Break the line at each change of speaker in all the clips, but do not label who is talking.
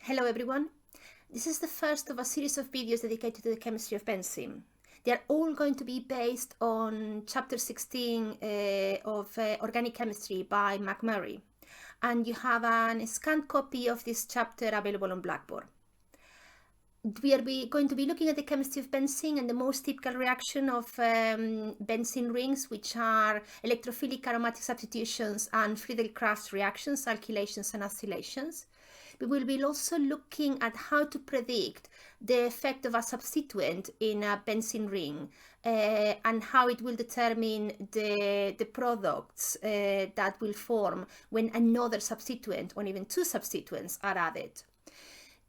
Hello everyone. This is the first of a series of videos dedicated to the chemistry of benzene. They are all going to be based on chapter 16 of organic chemistry by McMurray. And you have an scanned copy of this chapter available on Blackboard. We are going to be looking at the chemistry of benzene and the most typical reaction of benzene rings, which are electrophilic aromatic substitutions and Friedel-Crafts reactions, alkylations and acylations. We will be also looking at how to predict the effect of a substituent in a benzene ring and how it will determine the products that will form when another substituent or even two substituents are added.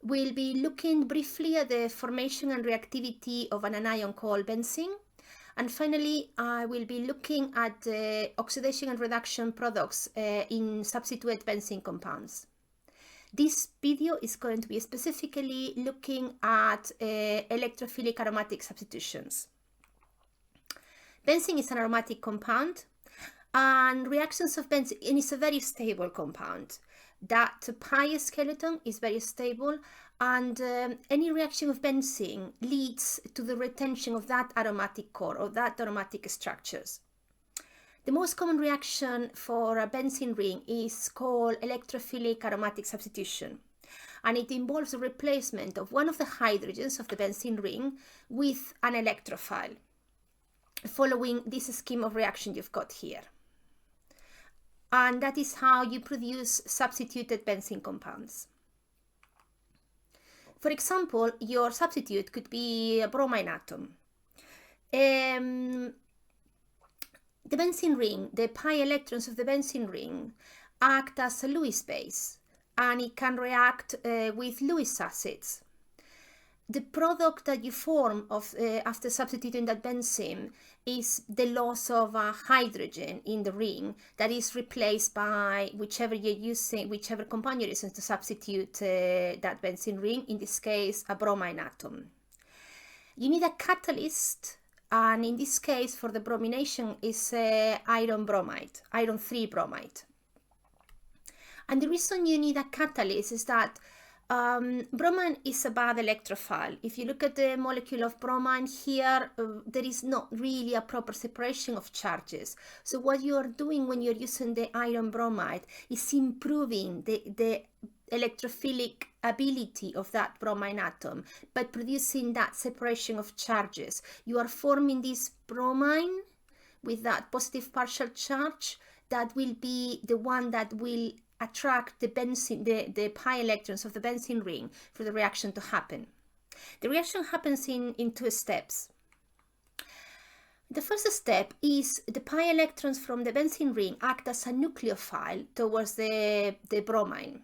We'll be looking briefly at the formation and reactivity of an anion called benzene. And finally, I will be looking at the oxidation and reduction products in substitute benzene compounds. This video is going to be specifically looking at electrophilic aromatic substitutions. Benzene is an aromatic compound, and reactions of benzene is a very stable compound. That pi skeleton is very stable, and any reaction of benzene leads to the retention of that aromatic core or that aromatic structures. The most common reaction for a benzene ring is called electrophilic aromatic substitution, and it involves the replacement of one of the hydrogens of the benzene ring with an electrophile, following this scheme of reaction you've got here. And that is how you produce substituted benzene compounds. For example, your substitute could be a bromine atom. The benzene ring, the pi electrons of the benzene ring act as a Lewis base, and it can react with Lewis acids. The product that you form after substituting that benzene is the loss of a hydrogen in the ring that is replaced by whichever compound you're using to substitute that benzene ring, in this case a bromine atom. You need a catalyst, and in this case for the bromination is iron 3 bromide. And the reason you need a catalyst is that bromine is a bad electrophile. If you look at the molecule of bromine here, there is not really a proper separation of charges. So what you are doing when you're using the iron bromide is improving the electrophilic ability of that bromine atom by producing that separation of charges. You are forming this bromine with that positive partial charge that will be the one that will attract the pi electrons of the benzene ring for the reaction to happen. The reaction happens in two steps. The first step is the pi electrons from the benzene ring act as a nucleophile towards the bromine.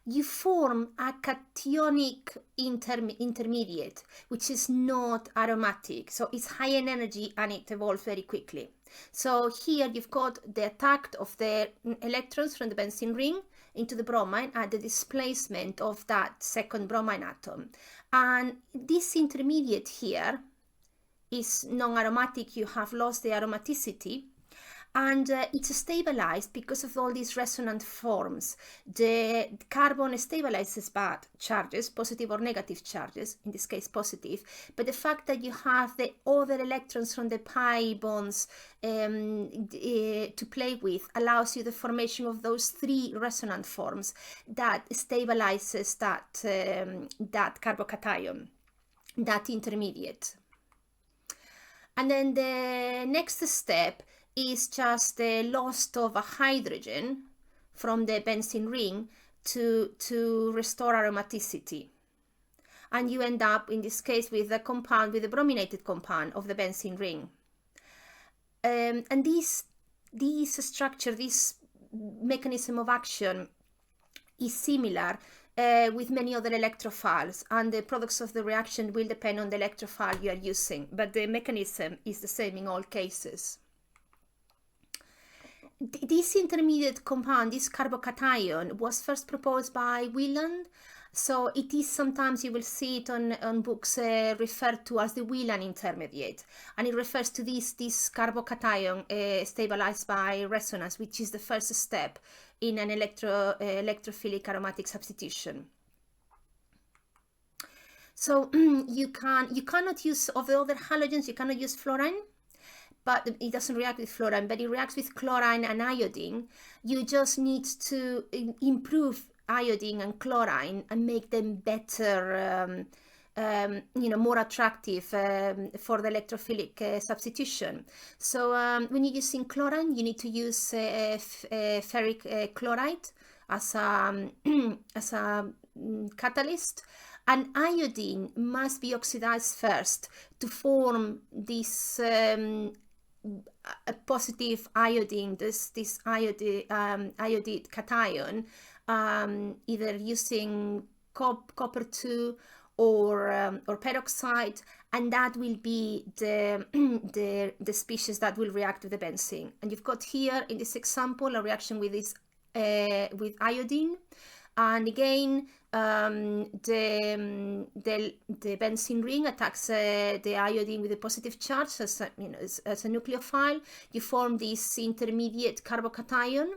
You form a cationic intermediate, which is not aromatic, so it's high in energy and it evolves very quickly. So here you've got the attack of the electrons from the benzene ring into the bromine at the displacement of that second bromine atom. And this intermediate here is non-aromatic, you have lost the aromaticity, and it's stabilized because of all these resonant forms. The carbon stabilizes bad charges, positive or negative charges, in this case positive, but the fact that you have the other electrons from the pi bonds to play with allows you the formation of those three resonant forms that stabilizes that carbocation, that intermediate. And then the next step is just the loss of a hydrogen from the benzene ring to restore aromaticity. And you end up, in this case, with the brominated compound of the benzene ring. And this structure, this mechanism of action is similar with many other electrophiles, and the products of the reaction will depend on the electrophile you are using, but the mechanism is the same in all cases. This intermediate compound, this carbocation, was first proposed by Whelan, so it is sometimes you will see it on books referred to as the Whelan intermediate, and it refers to this carbocation stabilized by resonance, which is the first step in an electrophilic aromatic substitution. So you cannot use, of the other halogens, you cannot use fluorine, but it doesn't react with fluorine, but it reacts with chlorine and iodine. You just need to improve iodine and chlorine and make them better, more attractive for the electrophilic substitution. So when you're using chlorine, you need to use ferric chloride as a, as a catalyst, and iodine must be oxidized first to form this a positive iodine, this iodide cation, either using copper 2 or peroxide, and that will be the species that will react with the benzene. And you've got here in this example a reaction with this with iodine, and again the benzene ring attacks the iodine with a positive charge as a, as a nucleophile. You form this intermediate carbocation,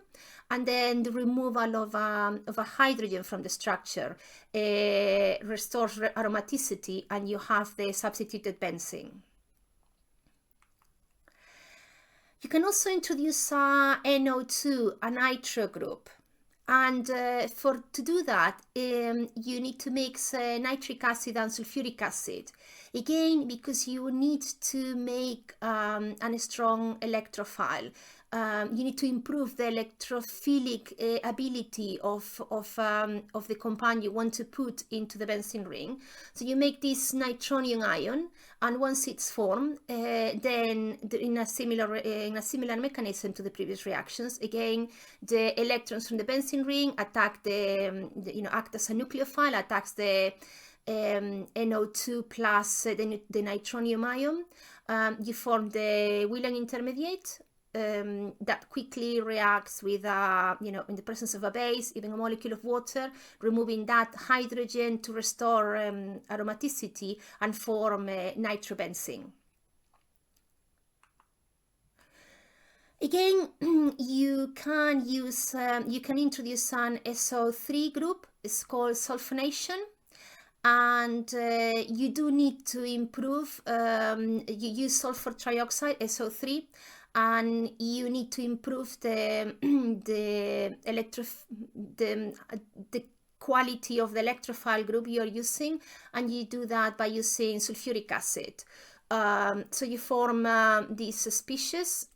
and then the removal of a hydrogen from the structure restores aromaticity, and you have the substituted benzene. You can also introduce NO2, a nitro group. And to do that, you need to mix nitric acid and sulfuric acid. Again, because you need to make a strong electrophile. You need to improve the electrophilic ability of the compound you want to put into the benzene ring. So you make this nitronium ion, and once it's formed, then in a similar mechanism to the previous reactions, again the electrons from the benzene ring attack act as a nucleophile, attacks the NO2 plus the nitronium ion. You form the Wheeler intermediate. That quickly reacts with, in the presence of a base, even a molecule of water, removing that hydrogen to restore aromaticity and form nitrobenzene. Again, you can introduce an SO3 group. It's called sulfonation. And you do need to improve, you use sulfur trioxide, SO3, and you need to improve the quality of the electrophile group you're using, and you do that by using sulfuric acid. So you form these species,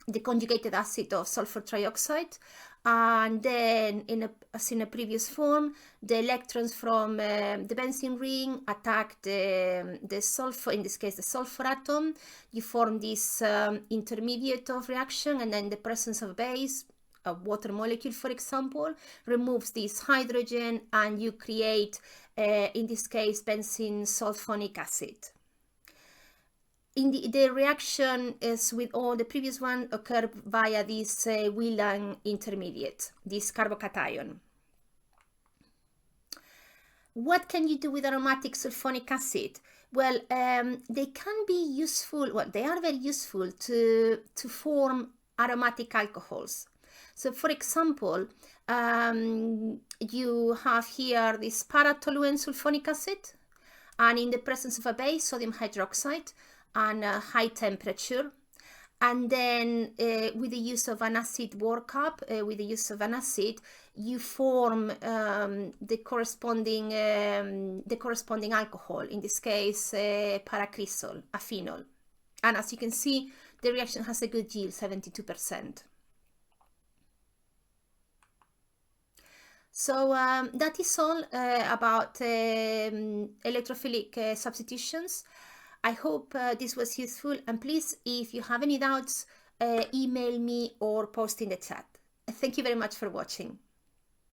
the conjugated acid of sulfur trioxide, and then as in a previous form, the electrons from the benzene ring attack the sulfur, in this case the sulfur atom. You form this intermediate of reaction, and then in the presence of base, a water molecule for example, removes this hydrogen, and you create in this case benzene sulfonic acid. The reaction is with all the previous one occurred via this Wheeler intermediate, this carbocation. What can you do with aromatic sulfonic acid? Well, they can be useful, well, they are very useful to form aromatic alcohols. So for example, you have here this para-toluene sulfonic acid, and in the presence of a base, sodium hydroxide, and high temperature, and then with the use of an acid workup, with the use of an acid, you form the corresponding alcohol, in this case paracrysol, a phenol, and as you can see, the reaction has a good yield, 72%. So that is all about electrophilic substitutions. I hope this was useful, and please, if you have any doubts, email me or post in the chat. Thank you very much for watching.